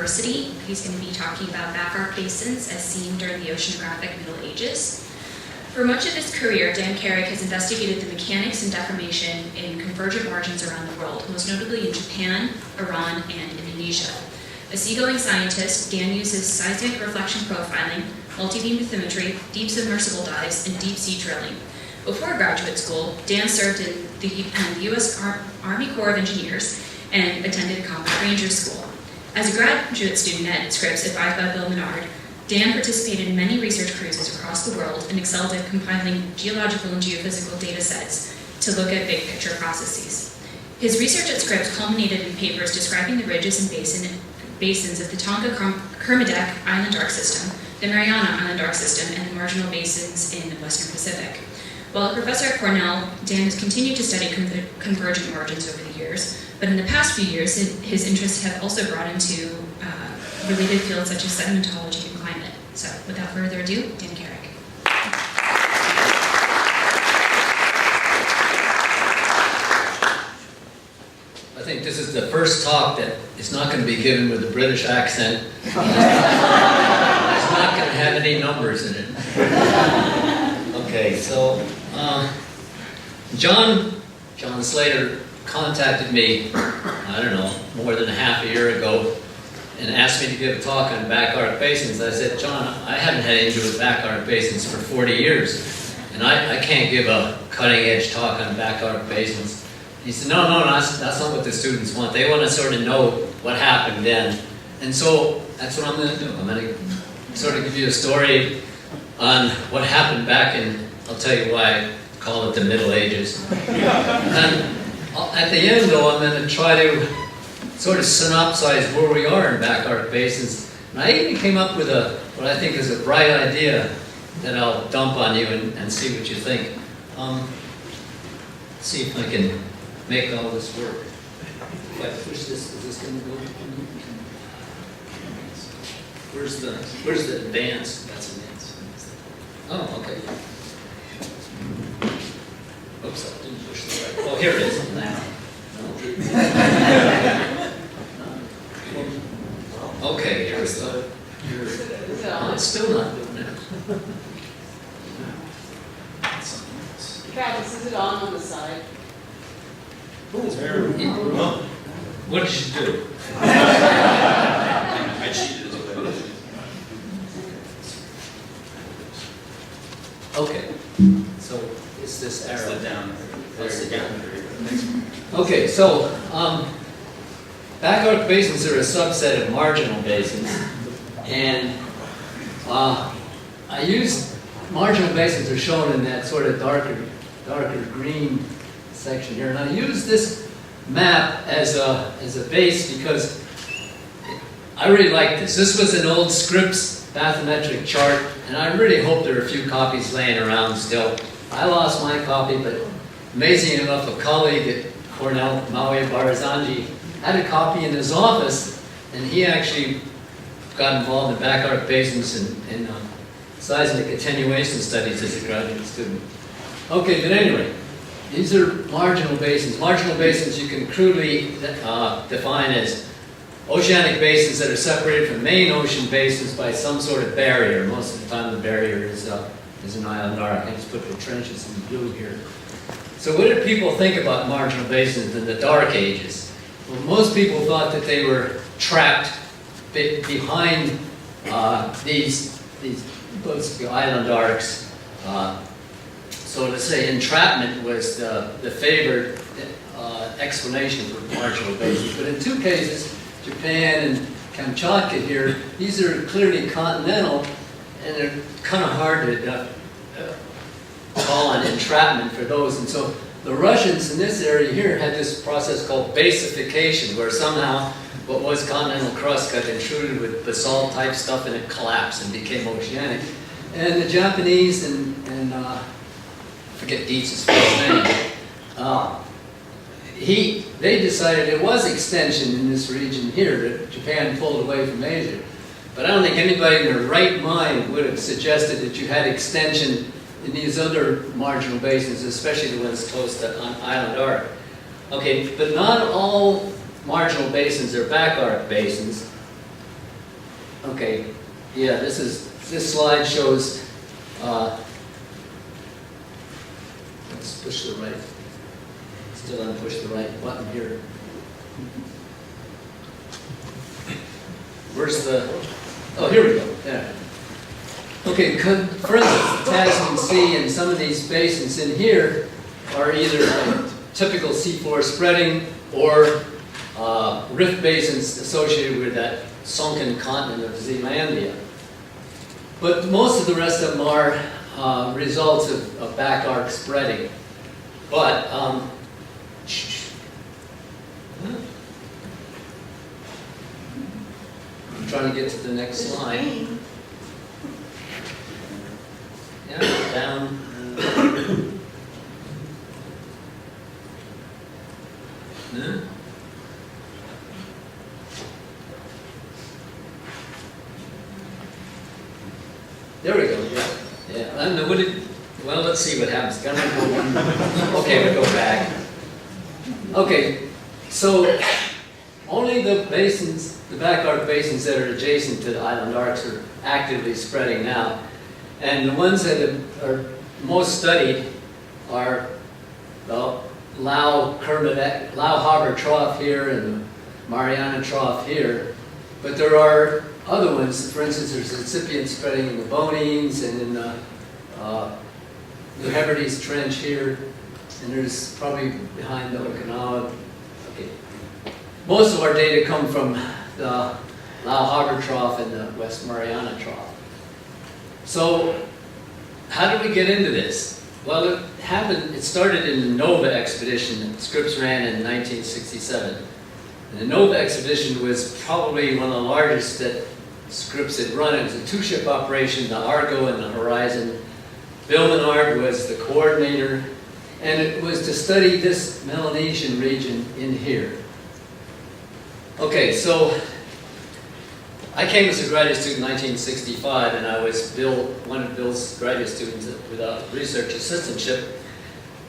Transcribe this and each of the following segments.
University. He's going to be talking about back arc basins as seen during the Oceanographic Middle Ages. For much of his career, Dan Karig has investigated the mechanics and deformation in convergent margins around the world, most notably in Japan, Iran, and Indonesia. A seagoing scientist, Dan uses seismic reflection profiling, multi-beam bathymetry, deep submersible dives, and deep sea drilling. Before graduate school, Dan served in the U.S. Army Corps of Engineers and attended Combat Ranger School. As a graduate student at Scripps advised by Bill Menard, Dan participated in many research cruises across the world and excelled at compiling geological and geophysical data sets to look at big picture processes. His research at Scripps culminated in papers describing the ridges and basins of the Tonga-Kermadec Island Arc System, the Mariana Island Arc System, and the marginal basins in the Western Pacific. While a professor at Cornell, Dan has continued to study convergent margins over the years, but in the past few years, his interests have also brought into related fields such as sedimentology and climate. So without further ado, Dan Karig. I think this is the first talk that is not going to be given with a British accent. It's not going to have any numbers in it. Okay, so John Slater contacted me, I don't know, more than half a year ago and asked me to give a talk on back arc basins. I said, John, I haven't had anything to do with back arc basins for 40 years, and I can't give a cutting-edge talk on back arc basins. He said, no, that's not what the students want. They want to sort of know what happened then. And so that's what I'm going to do. I'm going to sort of give you a story on what happened back in, I'll tell you why I call it the Middle Ages. And at the end, though, I'm going to try to sort of synopsize where we are in back arc basins. And I even came up with what I think is a bright idea that I'll dump on you and see what you think. See if I can make all this work. If I push this, is this going to go? Where's the advance? That's advance. Oh, okay. Oops, I didn't push the right. Oh, here it is. Now. Okay, here's the. Oh, it's still not doing it. Travis, is it on the side? What did you do? I cheated as well. Okay, so it's this That's arrow. the down. That's the down. Okay, so back arc basins are a subset of marginal basins, and I use marginal basins are shown in that sort of darker green section here, and I use this map as a base because I really like this. This was an old Scripps bathymetric chart, and I really hope there are a few copies laying around still. I lost my copy, but amazing enough, a colleague at Cornell, Maui Barazanji, had a copy in his office, and he actually got involved in back arc basins and seismic attenuation studies as a graduate student. Okay, but anyway, these are marginal basins. Marginal basins you can crudely define as oceanic basins that are separated from main ocean basins by some sort of barrier. Most of the time the barrier is an island arc. I just put the trenches in blue here. So what did people think about marginal basins in the Dark Ages? Well, most people thought that they were trapped behind these island arcs. So to say entrapment was the favored explanation for marginal basins. But in two cases, Japan and Kamchatka here, these are clearly continental, and they're kind of hard to call on entrapment for those. And so the Russians in this area here had this process called basification, where somehow what was continental crust got intruded with basalt type stuff and it collapsed and became oceanic. And the Japanese and I forget Dietz's first name, they decided it was extension in this region here that Japan pulled away from Asia. But I don't think anybody in their right mind would have suggested that you had extension in these other marginal basins, especially the ones close to Island Arc. Okay, but not all marginal basins are back arc basins. Okay, yeah, this slide shows, let's push the right, still haven't pushed the right button here. Where's the, oh, here we go, there. Okay, for instance, the Tasman Sea and some of these basins in here are either typical seafloor spreading or rift basins associated with that sunken continent of Zealandia. But most of the rest of them are results of back arc spreading. But, I'm trying to get to the next slide. Yeah, down. No? There we go. Yeah. I don't know what it. Well, let's see what happens. Okay, we'll go back. Okay, so only the basins, the back arc basins that are adjacent to the island arcs are actively spreading now. And the ones that are most studied are the Lau Harbor Trough here and the Mariana Trough here. But there are other ones. For instance, there's incipient spreading in the Bonines and in the New Hebrides Trench here. And there's probably behind the Okinawa. Okay. Most of our data come from the Lau Harbor Trough and the West Mariana Trough. So, how did we get into this? Well, it started in the Nova expedition that Scripps ran in 1967. And the Nova expedition was probably one of the largest that Scripps had run. It was a two-ship operation, the Argo and the Horizon. Bill Menard was the coordinator, and it was to study this Melanesian region in here. Okay, so I came as a graduate student in 1965, and I was one of Bill's graduate students with a research assistantship.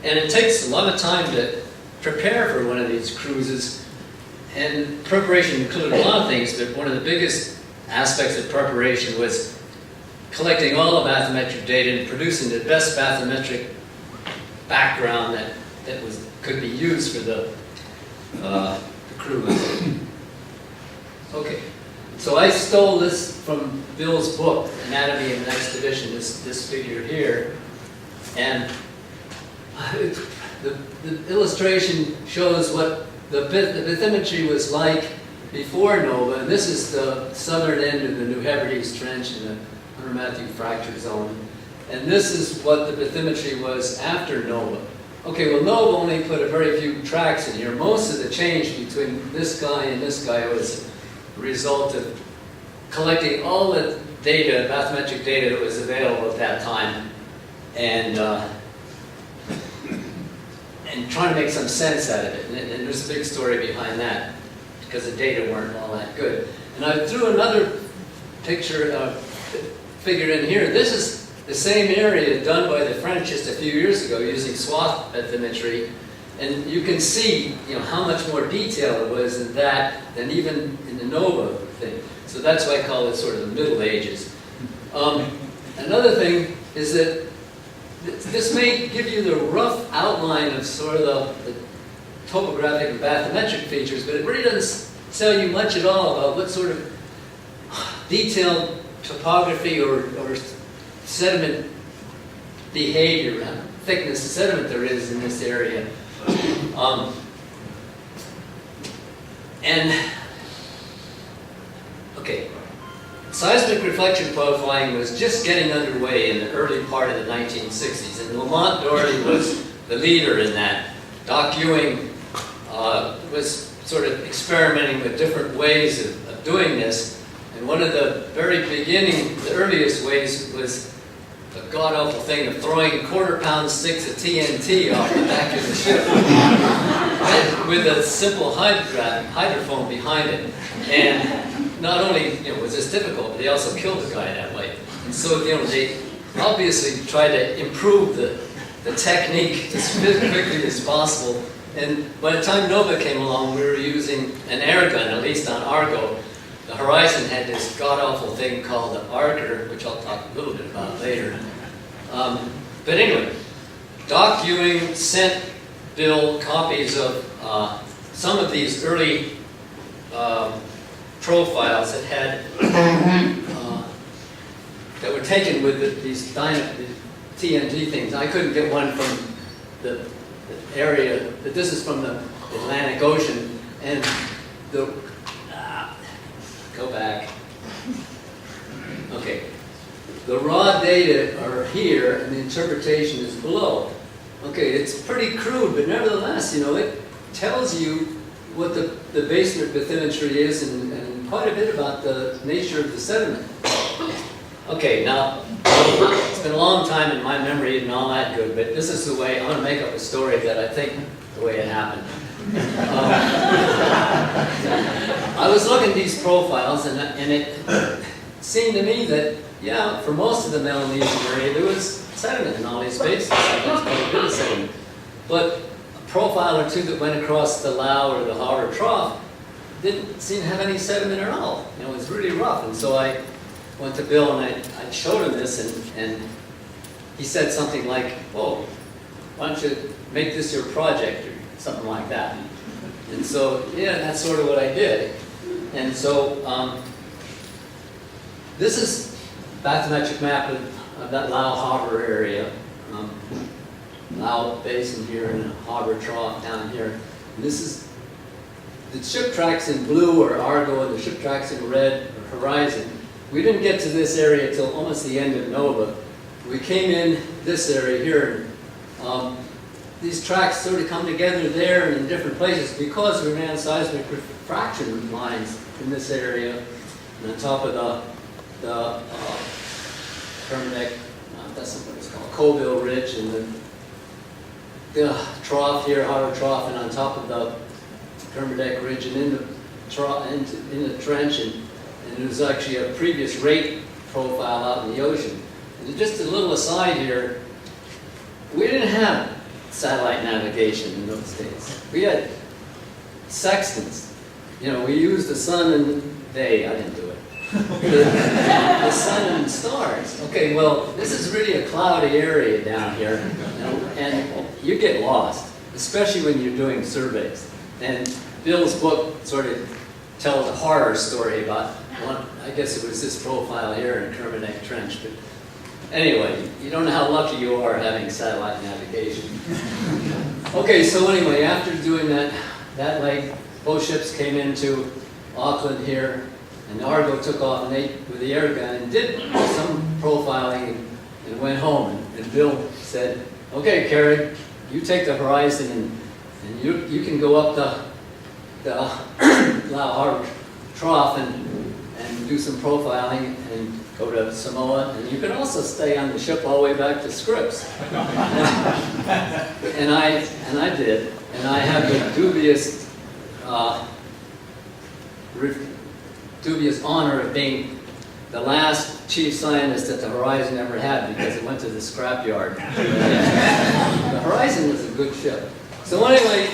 And it takes a lot of time to prepare for one of these cruises. And preparation included a lot of things, but one of the biggest aspects of preparation was collecting all the bathymetric data and producing the best bathymetric background that could be used for the cruise. Okay. So I stole this from Bill's book, Anatomy of an Expedition, this figure here. And the illustration shows what the bathymetry was like before Nova. And this is the southern end of the New Hebrides Trench in the Hunter Matthew Fracture Zone. And this is what the bathymetry was after Nova. Okay, well, Nova only put a very few tracks in here. Most of the change between this guy and this guy was a result of collecting all the data, bathymetric data that was available at that time, and trying to make some sense out of it. And there's a big story behind that, because the data weren't all that good. And I threw another figure in here. This is the same area done by the French just a few years ago using swath bathymetry. And you can see, how much more detail it was in that than even in the Nova thing. So that's why I call it sort of the Middle Ages. Another thing is that this may give you the rough outline of sort of the topographic and bathymetric features, but it really doesn't tell you much at all about what sort of detailed topography or sediment behavior, thickness of sediment there is in this area. Okay, seismic reflection profiling was just getting underway in the early part of the 1960s, and Lamont Doherty was the leader in that. Doc Ewing was sort of experimenting with different ways of doing this, and one of the very the earliest ways was the god-awful thing of throwing quarter-pound sticks of TNT off the back of the ship with a simple hydrophone behind it. And not only was this difficult, but they also killed the guy that way. And so they obviously tried to improve the technique as quickly as possible. And by the time Nova came along, we were using an air gun, at least on Argo, the horizon had this god-awful thing called the Archer, which I'll talk a little bit about later. But anyway, Doc Ewing sent Bill copies of some of these early profiles that had that were taken with these TNG things. I couldn't get one from the area, but this is from the Atlantic Ocean, and the go back. Okay, the raw data are here, and the interpretation is below. Okay, it's pretty crude, but nevertheless, you know, it tells you what the basement bathymetry is, and quite a bit about the nature of the sediment. Okay, now, it's been a long time and my memory isn't all that good, but this is the way, I'm going to make up a story that I think the way it happened. I was looking at these profiles and it seemed to me that, yeah, for most of the Melanesian area there was sediment in all these basins. There was quite a bit of sediment. But a profile or two that went across the Lau or the Harbor Trough didn't seem to have any sediment at all. You know, it was really rough, and so I went to Bill and I showed him this, and he said something like, "Oh, why don't you make this your project," or something like that. And so, yeah, that's sort of what I did. And so, this is a bathymetric map of that Lau Harbor area. Lau Basin here and a Harbor Trough down here. And this is the ship tracks in blue or Argo, and the ship tracks in red or Horizon. We didn't get to this area until almost the end of Nova. We came in this area here. These tracks sort of come together there and in different places because we ran seismic refraction lines in this area. And on top of the Kermadec, that's what it's called, Colville Ridge, and the trough here, Harbor Trough, and on top of the Kermadec Ridge, and in the trench, and it was actually a previous rate profile out in the ocean. And just a little aside here, we didn't have satellite navigation in those days. We had sextants. You know, we used the sun and I didn't do it. The sun and stars. Okay, well, this is really a cloudy area down here, and you get lost, especially when you're doing surveys. And Bill's book sort of tells a horror story about one, I guess it was this profile here in Kermadec Trench, but anyway, you don't know how lucky you are having satellite navigation. Okay, so anyway, after doing that leg, both ships came into Auckland here, and Argo took off and they, with the air gun, and did some profiling and went home. And Bill said, "Okay, Karig, you take the Horizon and you can go up the Lau Harbor Trough and do some profiling and go to Samoa, and you can also stay on the ship all the way back to Scripps." and I did, and I have the dubious honor of being the last chief scientist that the Horizon ever had, because it went to the scrapyard. The Horizon was a good ship. So anyway,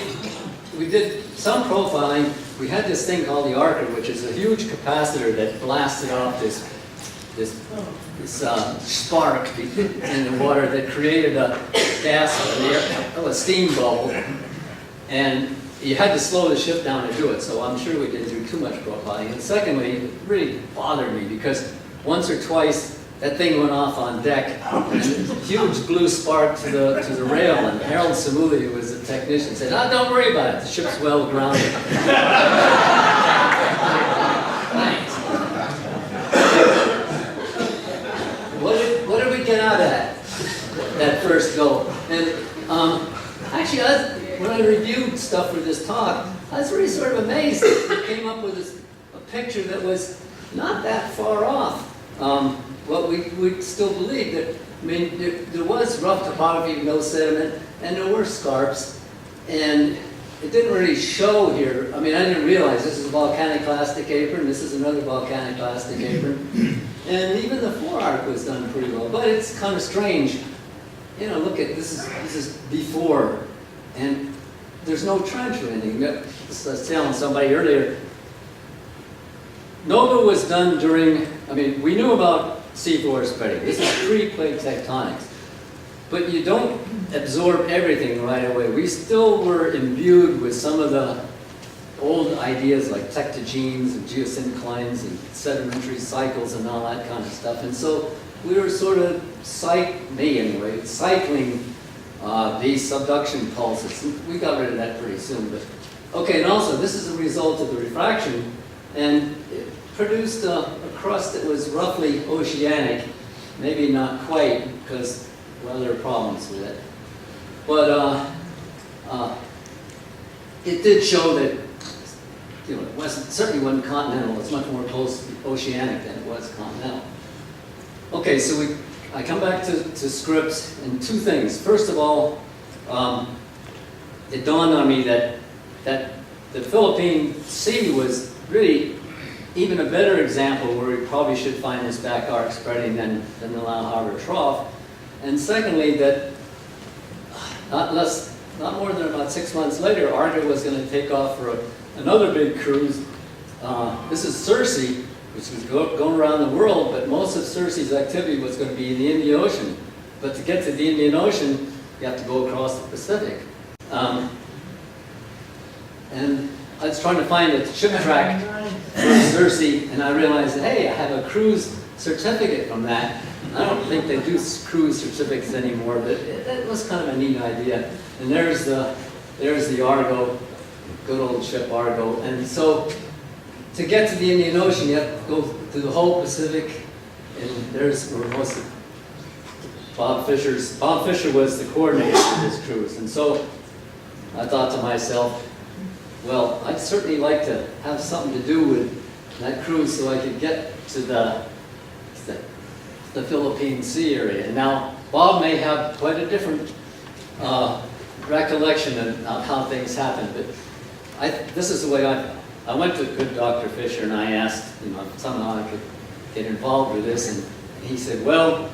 we did some profiling. We had this thing called the Archer, which is a huge capacitor that blasted off this spark in the water that created a gas, a steam bubble, and you had to slow the ship down to do it, so I'm sure we didn't do too much profiling. And secondly, it really bothered me because once or twice that thing went off on deck, and a huge blue spark to the rail, and Harold Samuli, who was the technician, said, "Oh, don't worry about it, the ship's well grounded." Thanks. What did we get out of that first go? And actually, when I reviewed stuff for this talk, I was really sort of amazed that we came up with a picture that was not that far off. What we still believe that, I mean, there was rough topography, no sediment, and there were scarps, and it didn't really show here. I mean, I didn't realize this is a volcanic clastic apron, this is another volcanic clastic apron, and even the forearc was done pretty well, but it's kind of strange. You know, look at, this is before, and there's no trench or anything. I was telling somebody earlier, Nova was done during, I mean, we knew about seafloor spreading. This is pre-plate tectonics. But you don't absorb everything right away. We still were imbued with some of the old ideas like tectogenes and geosynclines and sedimentary cycles and all that kind of stuff. And so we were sort of, me anyway, cycling these subduction pulses. And we got rid of that pretty soon. But okay, and also this is a result of the refraction, and it produced a crust that was roughly oceanic, maybe not quite, because, well, there are problems with it. But it did show that, you know, it wasn't, certainly wasn't continental. It's much more post-oceanic than it was continental. Okay, so I come back to scripts and two things. First of all, it dawned on me that the Philippine Sea was really even a better example where we probably should find this back arc spreading than the Lau Harbor Trough. And secondly, that not more than about 6 months later, Argo was going to take off for another big cruise. This is Circe, which was going around the world, but most of Circe's activity was going to be in the Indian Ocean. But to get to the Indian Ocean, you have to go across the Pacific. And I was trying to find a ship track for Circe, and I realized, hey, I have a cruise certificate from that. I don't think they do cruise certificates anymore, but that was kind of a neat idea. And there's the Argo, good old ship Argo. And so to get to the Indian Ocean, you have to go through the whole Pacific, and there's where most of Bob Fisher was the coordinator for this cruise. And so I thought to myself, well, I'd certainly like to have something to do with that cruise so I could get to the Philippine Sea area. Now, Bob may have quite a different recollection of how things happened, but this is the way I went to good Dr. Fisher and I asked, you know, if somehow I could get involved with this, and he said, well,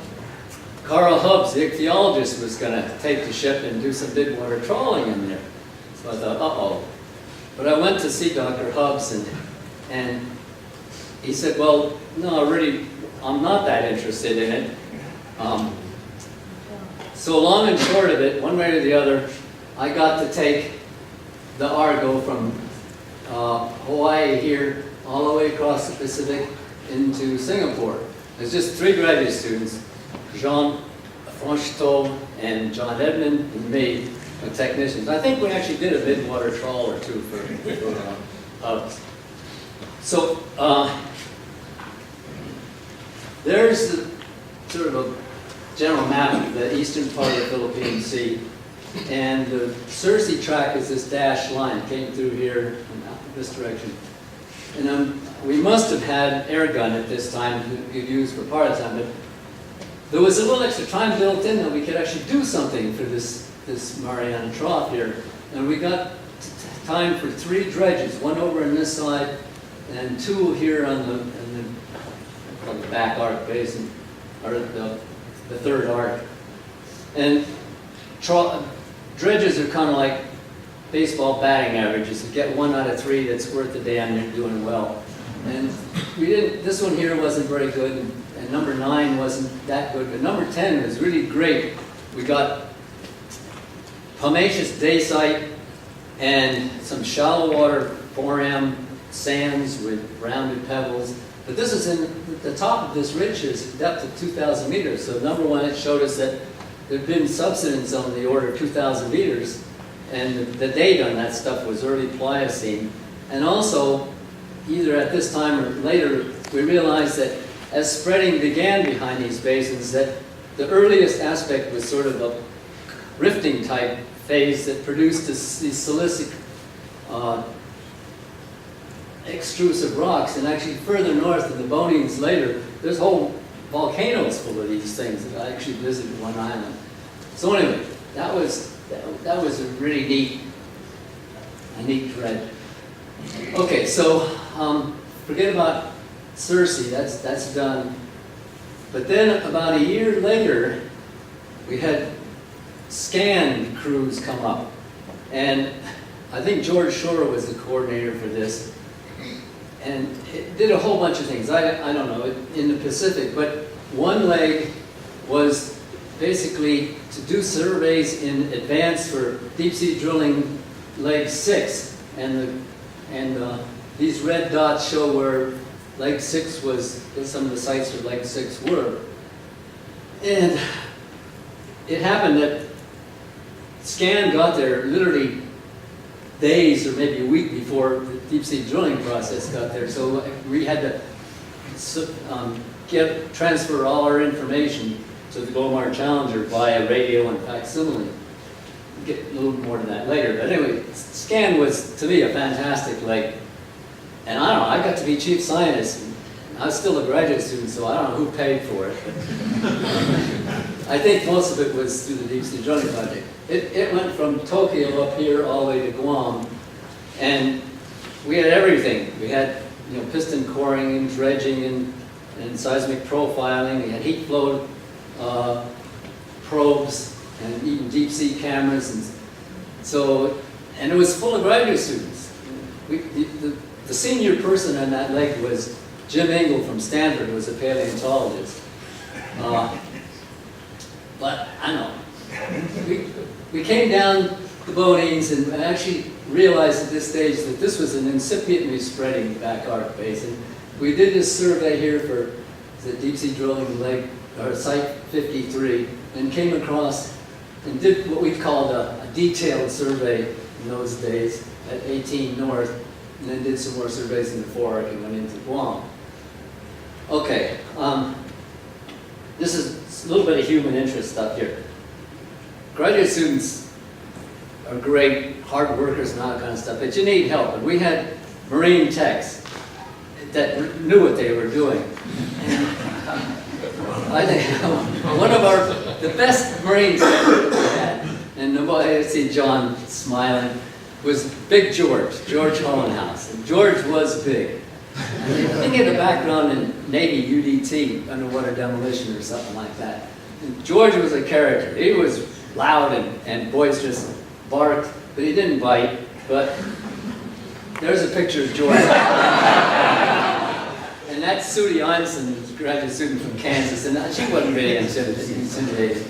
Carl Hubbs, the ichthyologist, was going to take the ship and do some big water trawling in there. So I thought, uh-oh. But I went to see Dr. Hubbs, and he said, well, no, really, I'm not that interested in it. So long and short of it, one way or the other, I got to take the Argo from Hawaii here all the way across the Pacific into Singapore. There's just 3 graduate students, Jean Francheteau and John Edmond and me, technicians. I think we actually did a mid-water trawl or two for Hubbs. So there's the, sort of a general map of the eastern part of the Philippine Sea. And the Circe track is this dashed line. It came through here and out this direction. And we must have had air gun at this time we'd used for part of the time, but there was a little extra time built in that we could actually do something for this Mariana Trough here. And we got time for 3 dredges, one over on this side and 2 here on the back arc basin, or the third arc. And dredges are kind of like baseball batting averages. You get 1 out of 3 that's worth the damn, you're doing well. And we didn't, this one here wasn't very good, and number 9 wasn't that good, but number 10 was really great. We got pumiceous dacite and some shallow water 4M sands with rounded pebbles. But this is in the top of this ridge is a depth of 2,000 meters. So number 1, it showed us that there'd been subsidence on the order of 2,000 meters. And the date on that stuff was early Pliocene. And also, either at this time or later, we realized that as spreading began behind these basins, that the earliest aspect was sort of a rifting type phase that produced these silicic extrusive rocks. And actually further north of the Bonings later, there's whole volcanoes full of these things that I actually visited one island. So anyway, that was a really neat thread. Okay, so forget about Circe, that's done. But then about a year later, we had scan crews come up. And I think George Shore was the coordinator for this. and it did a whole bunch of things. I don't know, in the Pacific, but one leg was basically to do surveys in advance for deep sea drilling leg 6, and these red dots show where leg 6 was, some of the sites where leg 6 were. And it happened that Scan got there literally days or maybe a week before the deep sea drilling process got there. So we had to transfer all our information to the Glomar Challenger via radio and facsimile. Get a little more to that later. But anyway, Scan was, to me, a fantastic leg. And I don't know, I got to be chief scientist. I was still a graduate student, so I don't know who paid for it. I think most of it was through the deep sea drilling project. It went from Tokyo up here all the way to Guam, and we had everything. We had, piston coring and dredging and seismic profiling. We had heat flow probes and even deep sea cameras, and it was full of graduate students. The senior person on that leg was Jim Engel from Stanford, who was a paleontologist. But I know, we came down the Bonines and actually realized at this stage that this was an incipiently spreading back arc basin. We did this survey here for the deep sea drilling leg, or site 53, and came across and did what we called a detailed survey in those days at 18 North, and then did some more surveys in the Fork and went into Guam. Okay, this is a little bit of human interest stuff here. Graduate students are great, hard workers and all that kind of stuff, but you need help. And we had marine techs that knew what they were doing. I think one of the best marine techs that we had, and I see John smiling, was Big George Hohenhaus. And George was big. I think he had a background in Navy UDT, underwater demolition or something like that. And George was a character. He was loud and boisterous, barked, but he didn't bite. But there's a picture of George. And that's Sudi Einson, a graduate student from Kansas, and she wasn't really intimidated.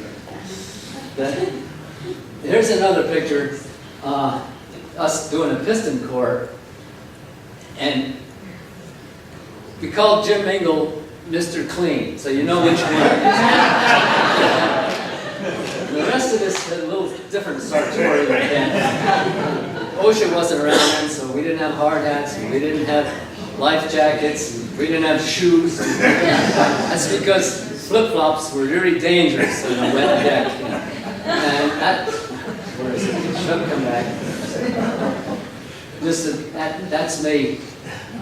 Here's another picture, us doing a piston core, and we called Jim Engel Mr. Clean, so you know which one. The rest of this had a little different sartorial than OSHA wasn't around then, so we didn't have hard hats, and we didn't have life jackets, and we didn't have shoes. That's because flip-flops were very dangerous on a wet deck. And where is it? It should come back. That's me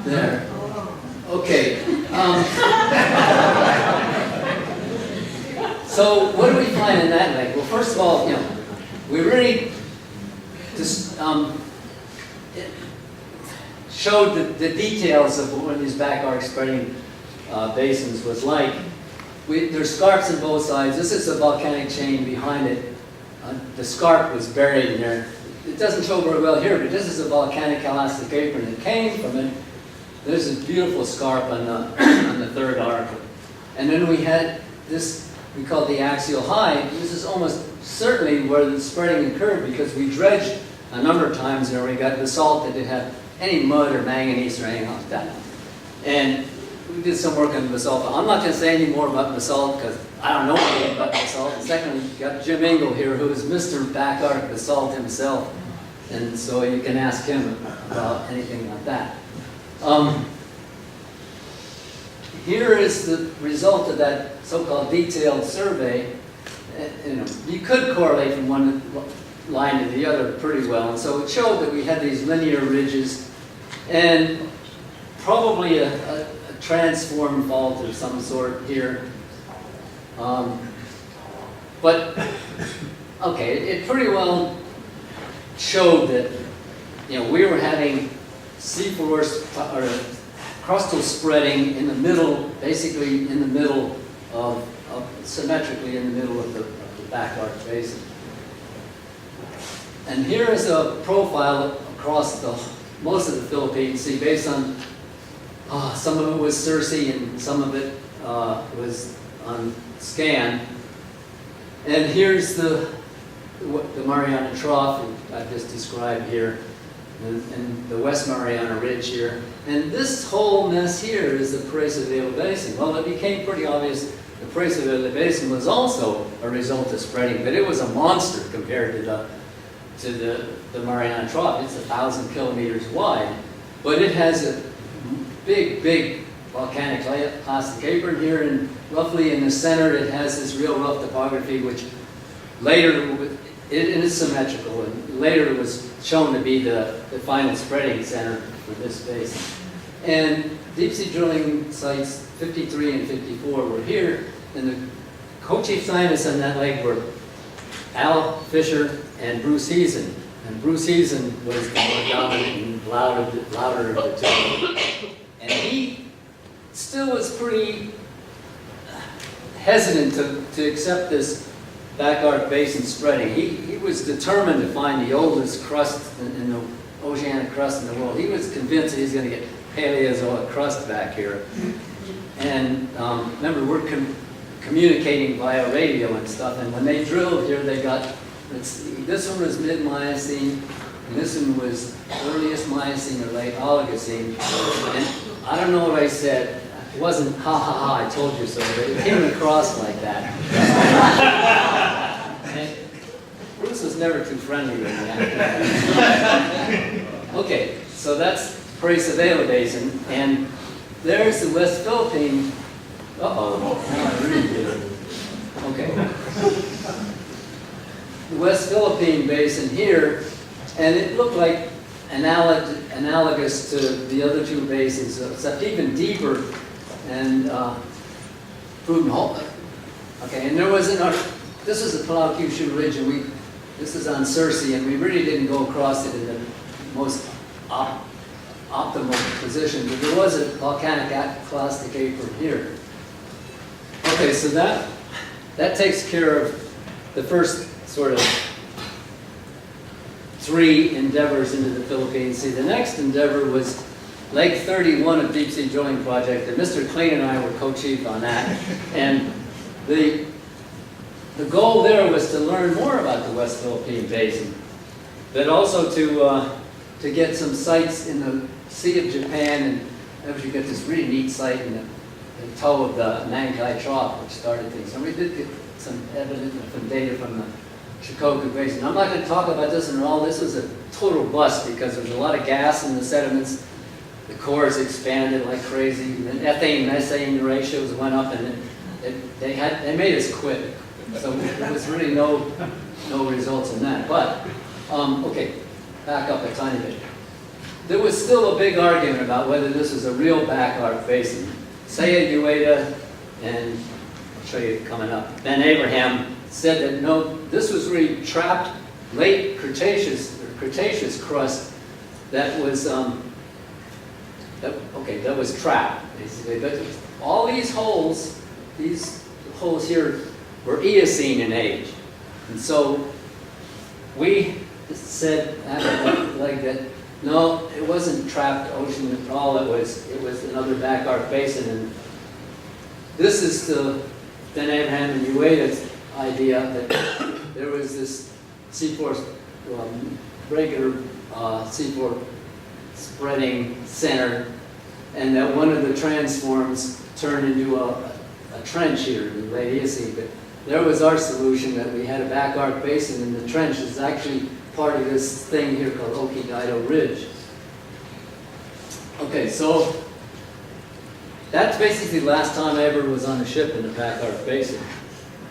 there. Okay. So what do we find in that leg? Well, first of all, we really just showed the details of what these back arc spreading basins was like. There's scarps on both sides. This is a volcanic chain behind it. The scarp was buried in there. It doesn't show very well here, but this is a volcanic elastic apron that came from it. There's a beautiful scarp on the third arc. And then we had this, we call the axial high. This is almost certainly where the spreading occurred because we dredged a number of times there. We got basalt that didn't have any mud or manganese or anything like that. And we did some work on the basalt. I'm not going to say any more about basalt because I don't know anything about basalt. And secondly, you got Jim Engel here, who is Mr. Back Arc Basalt himself. And so you can ask him about anything like that. Here is the result of that so-called detailed survey. You could correlate from one line to the other pretty well, and so it showed that we had these linear ridges and probably a transform fault of some sort here. But okay, it pretty well showed that we were having seafloor or crustal spreading in the middle, basically in the middle symmetrically in the middle of the back arc basin. And here is a profile across most of the Philippines. See, based on Some of it was Circe and some of it was on scan. And here's the Mariana Trough I've just described here, and the West Mariana Ridge here. And this whole mess here is the Presa Vela Basin. Well, it became pretty obvious the Presa Vela Basin was also a result of spreading, but it was a monster compared to the Mariana Trough. It's 1,000 kilometers wide, but it has a big volcanic plastic apron here, and roughly in the center it has this real rough topography, which later, it is symmetrical, and later it was shown to be the final spreading center for this basin. And deep sea drilling sites 53 and 54 were here, and the co-chief scientists on that lake were Al Fisher and Bruce Heason. And Bruce Heason was the more dominant and louder of the two. And he still was pretty hesitant to accept this back arc basin spreading. He was determined to find the oldest crust in the oceanic crust in the world. He was convinced he was going to get Paleozoic crust back here. And remember, we're communicating via radio and stuff, and when they drilled here, they got, let's see, this one was mid-Miocene, and this one was earliest Miocene or late Oligocene. And I don't know what I said. It wasn't ha ha ha, I told you so, but it came across like that. And Bruce was never too friendly with me. Okay, so that's Presa Vela Basin, and there's the West Philippine. Okay. The West Philippine Basin here, and it looked like analogous to the other two basins, except even deeper and proven whole. Okay, and there was this is the Palau-Kyushu Ridge, and this is on Circe, and we really didn't go across it in the most optimal position, but there was a volcanic plastic apron here. Okay, so that takes care of the first sort of three endeavors into the Philippines. See, the next endeavor was Lake 31 of Deep Sea Drilling Project, and Mr. Klein and I were co-chief on that. And the goal there was to learn more about the West Philippine Basin, but also to get some sites in the Sea of Japan, and actually get this really neat site in the toe of the Nankai Trough, which started things. And we did get some evidence and data from the Shikoku Basin. I'm not going to talk about this in all. This was a total bust because there's a lot of gas in the sediments. The cores expanded like crazy. The ethane-methane ratios went up, and they made us quit. So there was really no results in that. But okay, back up a tiny bit. There was still a big argument about whether this was a real back arc basin. Saya Ueda and I'll show you coming up, Ben Abraham said that no, this was really trapped late Cretaceous or Cretaceous crust that was that was trapped basically. But all these holes here were Eocene in age, and so we said like that. No, it wasn't trapped ocean at all. It was another back arc basin, and this is the Ben Abraham and Ueda's idea that there was this seafloor regular seafloor spreading center, and that one of the transforms turned into a trench here in the late Eocene. But there was our solution that we had a back arc basin, and the trench is actually part of this thing here called Okidaido Ridge. Okay, so that's basically the last time I ever was on a ship in the back arc basin.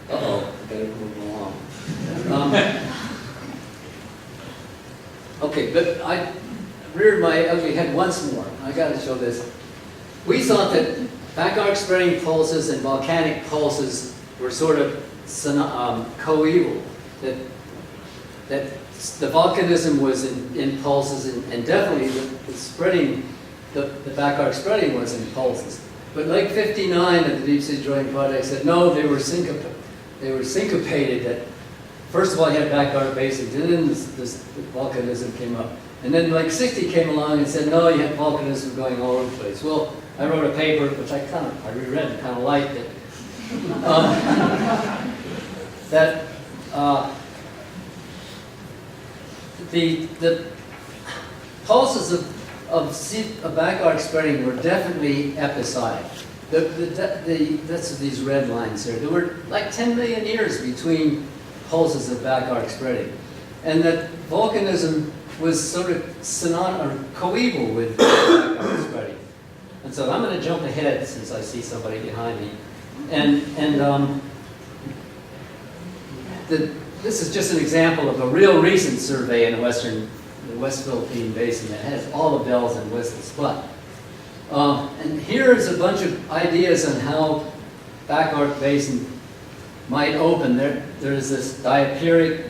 Uh-oh, I gotta move along. Okay, but I reared my ugly head once more. I gotta show this. We thought that back arc spreading pulses and volcanic pulses were sort of coeval, that the volcanism was in pulses, and definitely the spreading, the back arc spreading was in pulses. But Lake 59 at the Deep Sea Drilling Project said no, they were syncopated. That first of all you had back arc basins, and then this volcanism came up, and then Lake 60 came along and said no, you had volcanism going all over the place. Well, I wrote a paper, which I reread and kind of liked it, that the pulses of back arc spreading were definitely episodic. That's these red lines here. There were like 10 million years between pulses of back arc spreading. And that volcanism was sort of coeval with back arc spreading. And so I'm going to jump ahead since I see somebody behind me. This is just an example of a real recent survey in the West Philippine Basin that has all the bells and whistles. But and here is a bunch of ideas on how back arc basin might open. There's this diaperic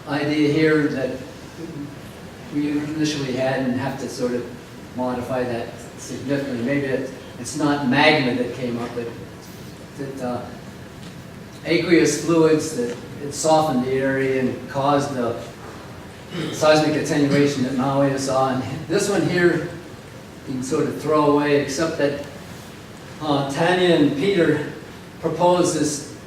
idea here that we initially had and have to sort of modify that significantly. Maybe it's not magma that came up, but that aqueous fluids that it softened the area and caused the seismic attenuation that Maui saw. And this one here you can sort of throw away, except that Tanya and Peter proposed this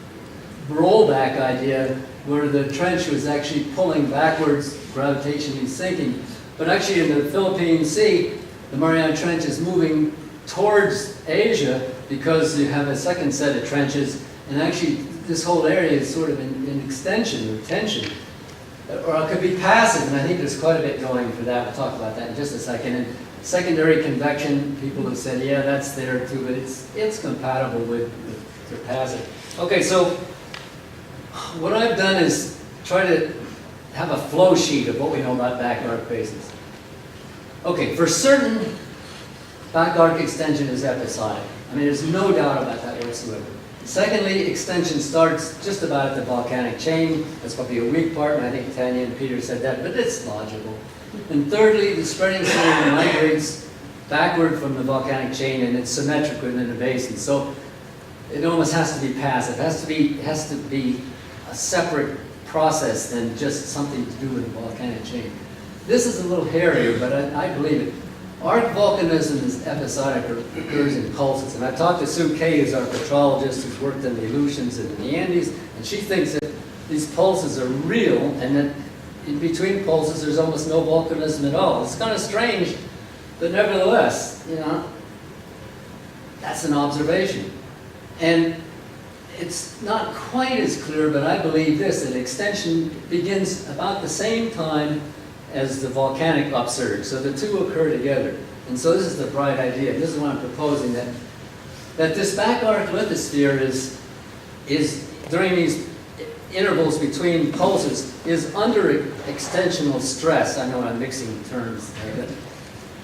rollback idea where the trench was actually pulling backwards, gravitationally sinking. But actually in the Philippine Sea, the Mariana Trench is moving towards Asia because you have a second set of trenches, and actually this whole area is sort of in extension or tension. Or it could be passive, and I think there's quite a bit going for that. We'll talk about that in just a second. And secondary convection, people have said, yeah, that's there too, but it's compatible with the passive. Okay, so what I've done is try to have a flow sheet of what we know about back arc basins. Okay, for certain, back arc extension is episodic. I mean, there's no doubt about that whatsoever. Secondly, extension starts just about at the volcanic chain. That's probably a weak part, and I think Tanya and Peter said that, but it's logical. And thirdly, the spreading stream migrates backward from the volcanic chain, and it's symmetric within the basin. So it almost has to be passive. It has to be a separate process than just something to do with the volcanic chain. This is a little hairier, but I believe it. Arc volcanism is episodic or occurs in pulses. And I've talked to Sue Kay, who's our petrologist, who's worked in the Aleutians and in the Andes, and she thinks that these pulses are real, and that in between pulses there's almost no volcanism at all. It's kind of strange, but nevertheless, that's an observation. And it's not quite as clear, but I believe this, that extension begins about the same time as the volcanic upsurge. So the two occur together. And so this is the bright idea. This is what I'm proposing, that this back arc lithosphere is during these intervals between pulses is under extensional stress. I know I'm mixing terms there.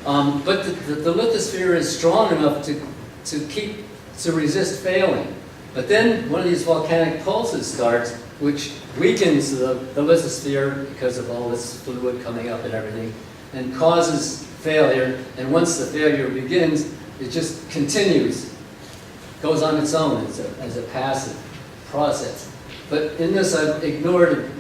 But the lithosphere is strong enough to resist failing. But then one of these volcanic pulses starts, which weakens the lithosphere because of all this fluid coming up and everything, and causes failure. And once the failure begins, it just continues, goes on its own as a passive process. But in this, I've ignored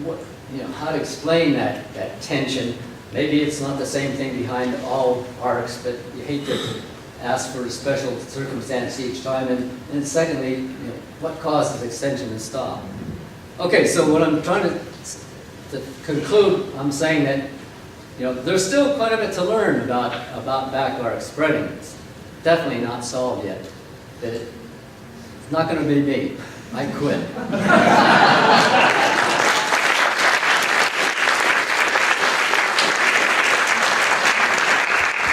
how to explain that tension. Maybe it's not the same thing behind all arcs, but you hate to ask for a special circumstance each time. And secondly, what causes extension to stop? Okay, so what I'm trying to conclude, I'm saying that there's still quite a bit to learn about back arc spreading. It's definitely not solved yet. It's not going to be me. I quit.